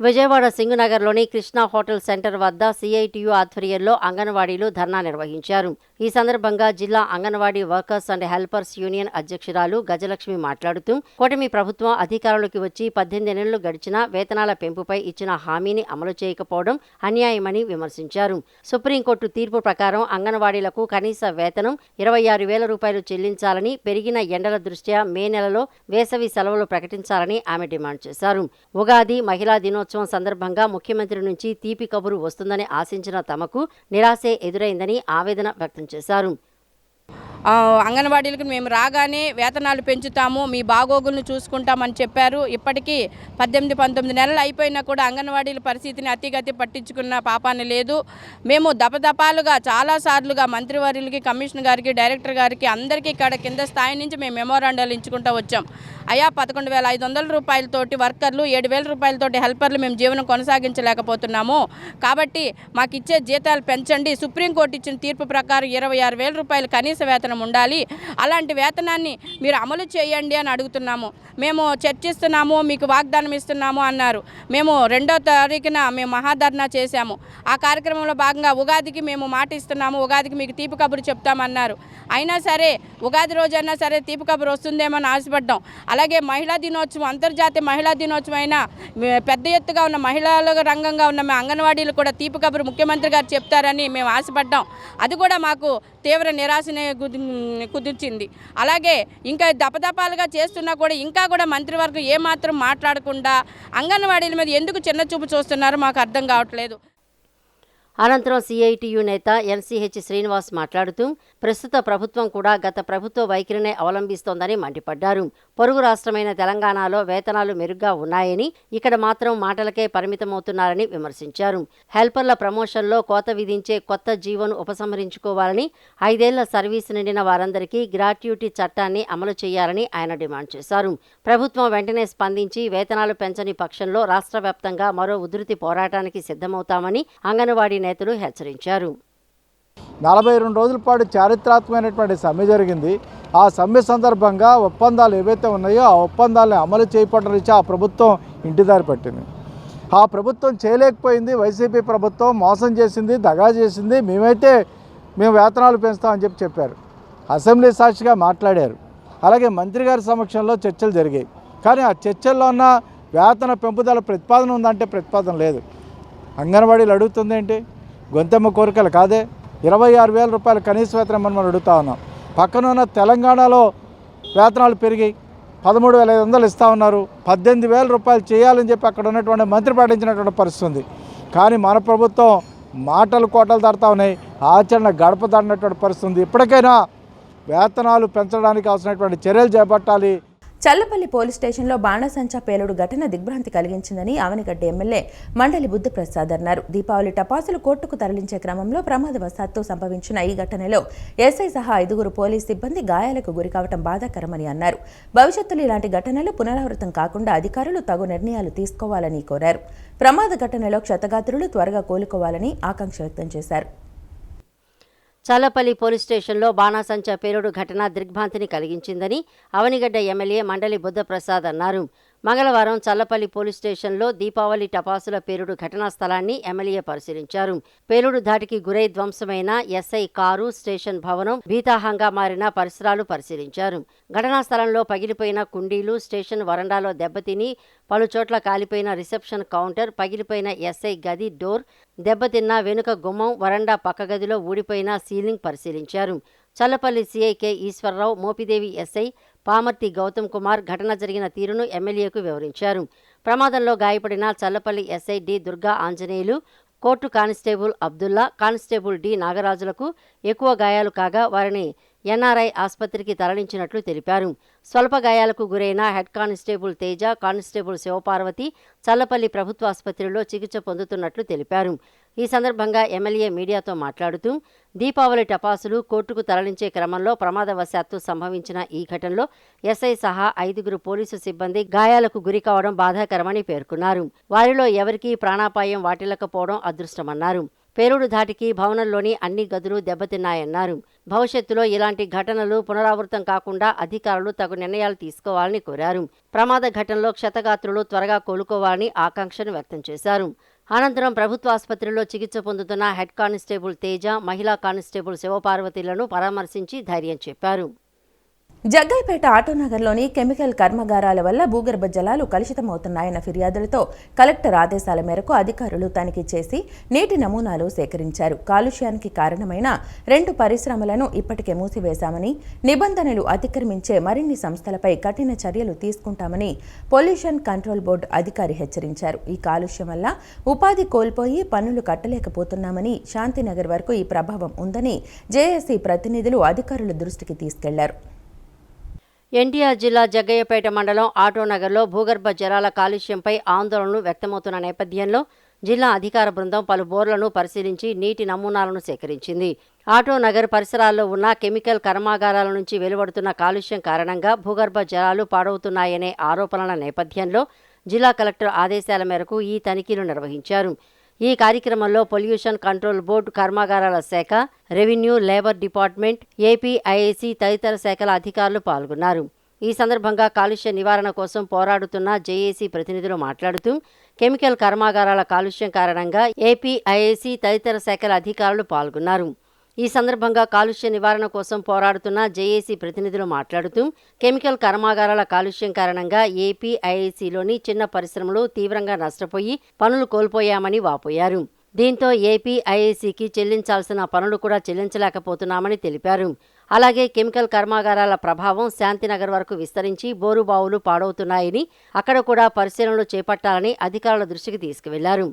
విజయవాడ సింగునగర్లోని కృష్ణా హోటల్ సెంటర్ వద్ద సిఐటియు ఆధ్వర్యంలో అంగన్వాడీలు ధర్నా నిర్వహించారు. ఈ సందర్భంగా జిల్లా anganwadi workers and helpers union అధ్యక్షురాలు గజలక్ష్మి మాట్లాడుతూ కూటమి ప్రభుత్వం అధికారంలోకి వచ్చి 18 నెలలు గడిచినా వేతనాల పెంపుపై ఇచ్చిన హామీని అమలు చేయకపోవడం అన్యాయమని విమర్శించారు. సుప్రీంకోర్టు తీర్పు ప్రకారం అంగన్వాడీలకు కనీస వేతనం 26,000 రూపాయలు చెల్లించాలని, పెరిగిన ఎండల దృష్ట్యా మే నెలలో వేసవి సెలవులు ప్రకటించాలని ఆమె డిమాండ్ చేశారు. ఉగాది మహిళా దినోత్సవం దినోత్సవం సందర్భంగా ముఖ్యమంత్రి నుంచి తీపి కబురు వస్తుందని ఆశించిన తమకు నిరాశే ఎదురైందని ఆవేదన వ్యక్తం చేశారు. అంగన్వాడీలకు మేము రాగానే వేతనాలు పెంచుతాము, మీ బాగోగులను చూసుకుంటామని చెప్పారు. ఇప్పటికీ 18-19 నెలలు అయిపోయినా కూడా అంగన్వాడీల పరిస్థితిని అతిగతి పట్టించుకున్న పాపాన్ని లేదు. మేము దపదపాలుగా చాలాసార్లుగా మంత్రివర్యులకి, కమిషనర్ గారికి, డైరెక్టర్ గారికి అందరికీ ఇక్కడ కింద స్థాయి నుంచి మేము మెమోరాండాలు ఇచ్చుకుంటూ వచ్చాం. అయా 11,500 రూపాయలతోటి వర్కర్లు, 7,000 రూపాయలతోటి హెల్పర్లు మేము జీవనం కొనసాగించలేకపోతున్నాము. కాబట్టి మాకు ఇచ్చే జీతాలు పెంచండి. సుప్రీంకోర్టు ఇచ్చిన తీర్పు ప్రకారం 26,000 రూపాయలు కనీస వేతనం ఉండాలి. అలాంటి వేతనాన్ని మీరు అమలు చేయండి అని అడుగుతున్నాము. మేము చర్చిస్తున్నాము, మీకు వాగ్దానం ఇస్తున్నాము అన్నారు. మేము 2వ తారీఖున మేము మహాధర్నా చేశాము. ఆ కార్యక్రమంలో భాగంగా ఉగాదికి మేము మాట ఇస్తున్నాము, ఉగాదికి మీకు తీపి కబురు చెప్తామన్నారు. అయినా సరే ఉగాది రోజైనా సరే తీపి కబురు వస్తుందేమో అని ఆశపడ్డాం. అలాగే మహిళా దినోత్సవం, అంతర్జాతీయ మహిళా దినోత్సవం అయినా పెద్ద ఎత్తుగా ఉన్న మహిళల రంగంగా ఉన్న మేము అంగన్వాడీలు కూడా తీపి కబురు ముఖ్యమంత్రి గారు చెప్తారని మేము ఆశపడ్డాం. అది కూడా మాకు తీవ్ర నిరాశనే కుదిర్చింది. అలాగే ఇంకా దపదపాలుగా చేస్తున్నా కూడా ఇంకా కూడా మంత్రివర్గం ఏమాత్రం మాట్లాడకుండా అంగన్వాడీల మీద ఎందుకు చిన్న చూపు చూస్తున్నారో మాకు అర్థం కావట్లేదు. అనంతరం సిఐటియు నేత ఎన్సీహెచ్ శ్రీనివాస్ మాట్లాడుతూ ప్రస్తుత ప్రభుత్వం కూడా గత ప్రభుత్వ వైఖరినే అవలంబిస్తోందని మండిపడ్డారు. పొరుగు రాష్ట్రమైన తెలంగాణలో వేతనాలు మెరుగ్గా ఉన్నాయని, ఇక్కడ మాత్రం మాటలకే పరిమితమవుతున్నారని విమర్శించారు. హెల్పర్ల ప్రమోషన్లో కోత విధించే కొత్త జీవోను ఉపసంహరించుకోవాలని, 5 ఏళ్ల సర్వీసు నిండిన వారందరికీ గ్రాట్యుటీ చట్టాన్ని అమలు చేయాలని ఆయన డిమాండ్ చేశారు. ప్రభుత్వం వెంటనే స్పందించి వేతనాలు పెంచని పక్షంలో రాష్ట్ర వ్యాప్తంగా మరో ఉధృతి పోరాటానికి సిద్ధమవుతామని అంగన్వాడీ నేతలు హెచ్చరించారు. 42 రోజుల పాటు చారిత్రాత్మకమైనటువంటి సమ్మె జరిగింది. ఆ సమ్మె సందర్భంగా ఒప్పందాలు ఏవైతే ఉన్నాయో ఆ ఒప్పందాలను అమలు చేయబడడం నుంచి ఆ ప్రభుత్వం ఇంటిదారి పట్టింది. ఆ ప్రభుత్వం చేయలేకపోయింది. వైసీపీ ప్రభుత్వం మోసం చేసింది, దగా చేసింది. మేము వేతనాలు పెంచుతామని చెప్పారు. అసెంబ్లీ సాక్షిగా మాట్లాడారు. అలాగే మంత్రి గారి సమక్షంలో చర్చలు జరిగాయి. కానీ ఆ చర్చల్లో ఉన్న వేతన పెంపుదల ప్రతిపాదన ఉందంటే ప్రతిపాదన లేదు. అంగన్వాడీలు అడుగుతుంది ఏంటి? గొంతెమ్మ కోరికలు కాదే. 26,000 రూపాయలు కనీస వేతనం మనం అడుగుతా ఉన్నాం. పక్కన ఉన్న తెలంగాణలో వేతనాలు పెరిగి 13,500 ఇస్తూ ఉన్నారు. 18,000 రూపాయలు చేయాలని చెప్పి అక్కడ ఉన్నటువంటి మంత్రి పాటించినటువంటి పరిస్థితి ఉంది. కానీ మన ప్రభుత్వం మాటలు కోటలు దాడుతూ ఉన్నాయి, ఆచరణ గడప దాడినటువంటి పరిస్థితి ఉంది. ఇప్పటికైనా వేతనాలు పెంచడానికి అవసరమైనటువంటి చర్యలు చేపట్టాలి. చల్లపల్లి పోలీస్ స్టేషన్లో బాణసంచా పేలుడు ఘటన దిగ్భ్రాంతి కలిగించిందని ఆవనిగడ్డ ఎమ్మెల్యే మండలి బుద్ధప్రసాద్ అన్నారు. దీపావళి టపాసులు కోర్టుకు తరలించే క్రమంలో ప్రమాదవశాత్తు సంభవించిన ఈ ఘటనలో ఎస్ఐ సహా 5 పోలీస్ సిబ్బంది గాయాలకు గురికావడం బాధాకరమని అన్నారు. భవిష్యత్తులో ఇలాంటి ఘటనలు పునరావృతం కాకుండా అధికారులు తగు నిర్ణయాలు తీసుకోవాలని కోరారు. ప్రమాద ఘటనలో క్షతగాత్రులు త్వరగా కోలుకోవాలని ఆకాంక్ష వ్యక్తం చేశారు. చల్లపల్లి పోలీస్ స్టేషన్లో బాణాసంచా పేలుడు ఘటన దిగ్భ్రాంతిని కలిగించిందని అవనిగడ్డ ఎమ్మెల్యే మండలి బుద్ధప్రసాద్ అన్నారు. మంగళవారం చల్లపల్లి పోలీస్ స్టేషన్లో దీపావళి టపాసుల పేలుడు ఘటనా స్థలాన్ని ఎమ్మెల్యే పరిశీలించారు. పేలుడు ధాటికి గురై ధ్వంసమైన ఎస్ఐ కారు, స్టేషన్ భవనం, భీతాహంగా మారిన పరిసరాలు పరిశీలించారు. ఘటనా స్థలంలో పగిలిపోయిన కుండీలు, స్టేషన్ వరండాలో దెబ్బతిని పలుచోట్ల కాలిపోయిన రిసెప్షన్ కౌంటర్, పగిలిపోయిన ఎస్ఐ గది డోర్, దెబ్బతిన్న వెనుక గుమ్మం, వరండా పక్క గదిలో ఊడిపోయిన సీలింగ్ పరిశీలించారు. Challapalli CI K Eswararao, Mopidevi SI Pamarthi Gautam Kumar ఘటన జరిగిన తీరును ఎమ్మెల్యేకు వివరించారు. ప్రమాదంలో గాయపడిన Challapalli SI D Durga Anjaneyulu, court constable Abdulla, constable D నాగరాజులకు ఎక్కువ గాయాలు కాగా వారిని ఎన్ఆర్ఐ ఆసుపత్రికి తరలించినట్లు తెలిపారు. స్వల్ప గాయాలకు గురైన head constable Teja, constable Shivaparvati Challapalli ప్రభుత్వ ఆసుపత్రిలో చికిత్స పొందుతున్నట్లు తెలిపారు. ఈ సందర్భంగా ఎమ్మెల్యే మీడియాతో మాట్లాడుతూ దీపావళి టపాసులు కోర్టుకు తరలించే క్రమంలో ప్రమాదవశాత్తు సంభవించిన ఈ ఘటనలో ఎస్ఐ సహా 5 పోలీసు సిబ్బంది గాయాలకు గురికావడం బాధాకరమని పేర్కొన్నారు. వారిలో ఎవరికీ ప్రాణాపాయం వాటిల్లకపోవడం అదృష్టమన్నారు. పేలుడు ధాటికి భవనంలోని అన్ని గదులు దెబ్బతిన్నాయన్నారు. భవిష్యత్తులో ఇలాంటి ఘటనలు పునరావృతం కాకుండా అధికారులు తగు నిర్ణయాలు తీసుకోవాలని కోరారు. ప్రమాద ఘటనలో క్షతగాత్రులు త్వరగా కోలుకోవాలని ఆకాంక్షను వ్యక్తం చేశారు. అనంతరం ప్రభుత్వ ఆసుపత్రిలో చికిత్స పొందుతున్న హెడ్ కానిస్టేబుల్ తేజ, మహిళా కానిస్టేబుల్ శివపార్వతిలను పరామర్శించి ధైర్యం చెప్పారు. జగ్గైపేట ఆటోనగర్లోని కెమికల్ కర్మాగారాల వల్ల భూగర్భ జలాలు కలుషితమవుతున్నాయన్న ఫిర్యాదులతో కలెక్టర్ ఆదేశాల మేరకు అధికారులు తనిఖీ చేసి నీటి నమూనాలు సేకరించారు. కాలుష్యానికి కారణమైన 2 పరిశ్రమలను ఇప్పటికే మూసివేశామని, నిబంధనలు అతిక్రమించే మరిన్ని సంస్థలపై కఠిన చర్యలు తీసుకుంటామని పొల్యూషన్ కంట్రోల్ బోర్డు అధికారి హెచ్చరించారు. ఈ కాలుష్యం వల్ల ఉపాధి కోల్పోయి పన్నులు కట్టలేకపోతున్నామని, శాంతినగర్ వరకు ఈ ప్రభావం ఉందని జేఏసీ ప్రతినిధులు అధికారుల దృష్టికి తీసుకెళ్లారు. ఎన్టీఆర్ జిల్లా జగ్గయ్యపేట మండలం ఆటోనగర్లో భూగర్భ జలాల కాలుష్యంపై ఆందోళనలు వ్యక్తమవుతున్న నేపథ్యంలో జిల్లా అధికార బృందం పలు బోర్లను పరిశీలించి నీటి నమూనాలను సేకరించింది. ఆటోనగర్ పరిసరాల్లో ఉన్న కెమికల్ కర్మాగారాల నుంచి వెలువడుతున్న కాలుష్యం కారణంగా భూగర్భ జలాలు పాడవుతున్నాయనే ఆరోపణల నేపథ్యంలో జిల్లా కలెక్టర్ ఆదేశాల మేరకు ఈ తనిఖీలు నిర్వహించారు. ఈ కార్యక్రమంలో పొల్యూషన్ కంట్రోల్ బోర్డు, కర్మాగారాల శాఖ, రెవెన్యూ, లేబర్ డిపార్ట్మెంట్, ఏపీఐఏసీ తదితర శాఖల అధికారులు పాల్గొన్నారు. ఈ సందర్భంగా కాలుష్య నివారణ కోసం పోరాడుతున్న జేఏసీ ప్రతినిధులు మాట్లాడుతూ కెమికల్ కర్మాగారాల కాలుష్యం కారణంగా ఏపీఐఏసీ తదితర శాఖల అధికారులు పాల్గొన్నారు. ఈ సందర్భంగా కాలుష్య నివారణ కోసం పోరాడుతున్న జేఏసీ ప్రతినిధులు మాట్లాడుతూ కెమికల్ కర్మాగారాల కాలుష్యం కారణంగా ఏపీఐఏసీలోని చిన్న పరిశ్రమలు తీవ్రంగా నష్టపోయి పనులు కోల్పోయామని వాపోయారు. దీంతో ఏపీఐఏసీకి చెల్లించాల్సిన పనులు కూడా చెల్లించలేకపోతున్నామని తెలిపారు. అలాగే కెమికల్ కర్మాగారాల ప్రభావం శాంతినగర్ వరకు విస్తరించి బోరుబావులు పాడవుతున్నాయని, అక్కడ కూడా పరిశీలనలు చేపట్టాలని అధికారుల దృష్టికి తీసుకువెళ్లారు.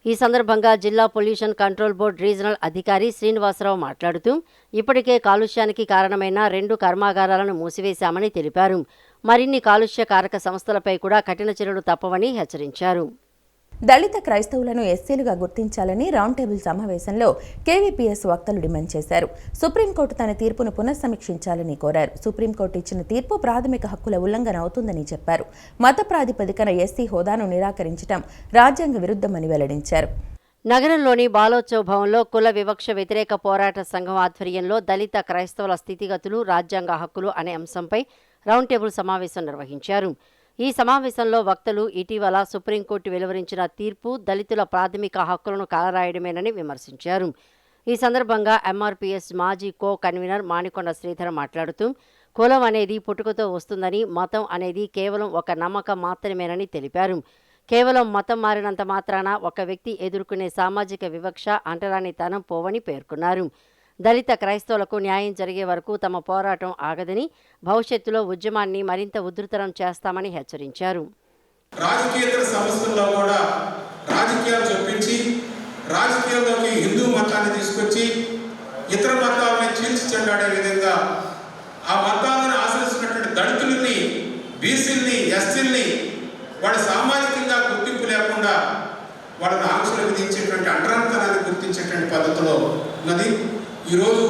ఈ సందర్భంగా జిల్లా పొల్యూషన్ కంట్రోల్ బోర్డు రీజనల్ అధికారి శ్రీనివాసరావు మాట్లాడుతూ ఇప్పటికే కాలుష్యానికి కారణమైన 2 కర్మాగారాలను మూసివేశామని తెలిపారు. మరిన్ని కాలుష్య కారక సంస్థలపై కూడా కఠిన చర్యలు తప్పవని హెచ్చరించారు. దళిత క్రైస్తవులను ఎస్సీలుగా గుర్తించాలని రౌండ్ టేబుల్ సమావేశంలో కేవీపీఎస్ వక్తలు డిమాండ్ చేశారు. సుప్రీంకోర్టు తన తీర్పును పునఃసమీక్షించాలని కోరారు. సుప్రీంకోర్టు ఇచ్చిన తీర్పు ప్రాథమిక హక్కుల ఉల్లంఘన అవుతుందని చెప్పారు. మత ప్రాతిపదికన ఎస్సీ హోదాను నిరాకరించడం రాజ్యాంగ విరుద్ధమని వెల్లడించారు. నగరంలోని బాలోత్సవ్ భవన్లో కుల వివక్ష వ్యతిరేక పోరాట సంఘం ఆధ్వర్యంలో దళిత క్రైస్తవుల స్థితిగతులు, రాజ్యాంగ హక్కులు అనే అంశంపై రౌండ్ టేబుల్ సమావేశం నిర్వహించారు. ఈ సమావేశంలో వక్తలు ఇటీవల సుప్రీంకోర్టు వెలువరించిన తీర్పు దళితుల ప్రాథమిక హక్కులను కాలరాయడమేనని విమర్శించారు. ఈ సందర్భంగా ఎంఆర్పీఎస్ మాజీ కో కన్వీనర్ మాణికొండ శ్రీధర్ మాట్లాడుతూ కులం అనేది పుట్టుకతో వస్తుందని, మతం అనేది కేవలం ఒక నమ్మకం మాత్రమేనని తెలిపారు. కేవలం మతం మారినంత మాత్రాన ఒక వ్యక్తి ఎదుర్కొనే సామాజిక వివక్ష, అంటరానితనం పోవని పేర్కొన్నారు. దళిత క్రైస్తవులకు న్యాయం జరిగే వరకు తమ పోరాటం ఆగదని, భవిష్యత్తులో ఉద్యమాన్ని మరింత ఉధృతరం చేస్తామని హెచ్చరించారు. రాజకీయేతర సంస్థల్లో కూడా రాజకీయాలు చొప్పించి రాజకీయాల్లోకి హిందూ మతాన్ని తీసుకొచ్చి ఇతర మతాలని చీల్చి చెండాడే విధంగా ఆ మతాలను ఆశ్రయిస్తున్నటువంటి దళితుల్ని, బీసీల్ని, ఎస్సీల్ని వాళ్ళ సామాజికంగా గుర్తింపు లేకుండా వాళ్ళని ఆంక్షలు విధించేటువంటి అంటరాంతరాన్ని గుర్తించేటువంటి పద్ధతిలో ఉన్నది. ఈరోజు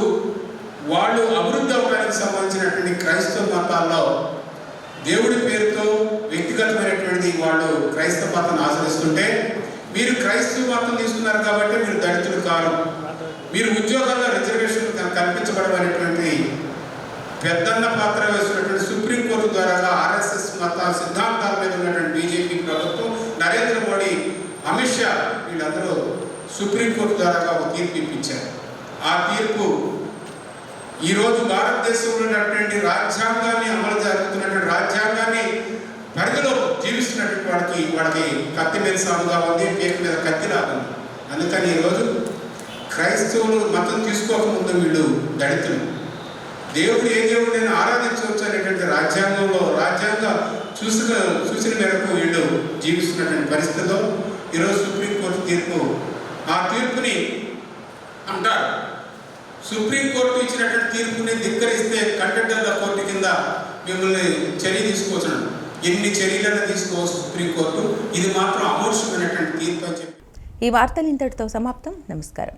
వాళ్ళు అభివృద్ధి అవడానికి సంబంధించినటువంటి క్రైస్తవ మతాల్లో దేవుడి పేరుతో వ్యక్తిగతమైనటువంటి వాళ్ళు క్రైస్తవ మతాన్ని ఆచరిస్తుంటే, మీరు క్రైస్తవ మతం తీసుకున్నారు కాబట్టి మీరు దళితులు కారు, మీరు ఉద్యోగాల్లో రిజర్వేషన్ కల్పించబడమైనటువంటి పెద్దన్న పాత్ర వేసినటువంటి సుప్రీంకోర్టు ద్వారా ఆర్ఎస్ఎస్ మత సిద్ధాంతాల మీద ఉన్నటువంటి బీజేపీ ప్రభుత్వం, నరేంద్ర మోడీ, అమిత్ షా వీళ్ళందరూ సుప్రీంకోర్టు ద్వారా ఒక తీర్పు ఇప్పించారు. ఆ తీర్పు ఈరోజు భారతదేశంలో ఉన్నటువంటి రాజ్యాంగాన్ని అమలు జరుగుతున్నటువంటి రాజ్యాంగాన్ని పరిధిలో జీవిస్తున్నటువంటి వాళ్ళకి కత్తి మీద సాగుగా ఉంది, పీక మీద కత్తిలాగా ఉంది. అందుకని ఈరోజు క్రైస్తవులు మతం తీసుకోకముందు వీళ్ళు దళితులు, దేవుడు ఏ దేవుడిని ఆరాధించవచ్చు అనేటువంటి రాజ్యాంగంలో రాజ్యాంగం చూసిన మేరకు వీళ్ళు జీవిస్తున్నటువంటి పరిస్థితిలో ఈరోజు సుప్రీంకోర్టు తీర్పు, ఆ తీర్పుని అంటారు సుప్రీంకోర్టు ఇచ్చినటువంటి తీర్పుని ధిక్కరిస్తే కంటెంప్ట్ ఆఫ్ కోర్టు కింద మిమ్మల్ని చర్య తీసుకోవచ్చు. ఎన్ని చర్యలను తీసుకోవచ్చు సుప్రీంకోర్టు, ఇది మాత్రం అమోఘమైనటువంటి తీర్పు అని చెప్పి. ఈ వార్తలు ఇంతటితో సమాప్తం. నమస్కారం.